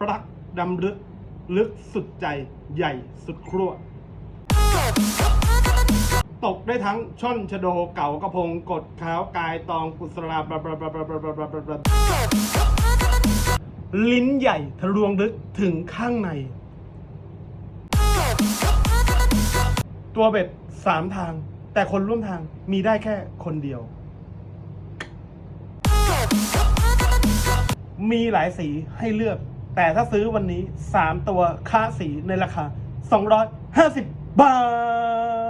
รักดำลึกสุดใจใหญ่สุดครัวตกได้ทั้งช่อนชะโดเก่ากระพงกดขาวกายตองกุศลาบลิ้นใหญ่ทะลวงลึกถึงข้างในตัวเบ็ด3 ทางแต่คนร่วมทางมีได้แค่คนเดียวมีหลายสีให้เลือกแต่ถ้าซื้อวันนี้3 ตัวค่าสีในราคา250 บาท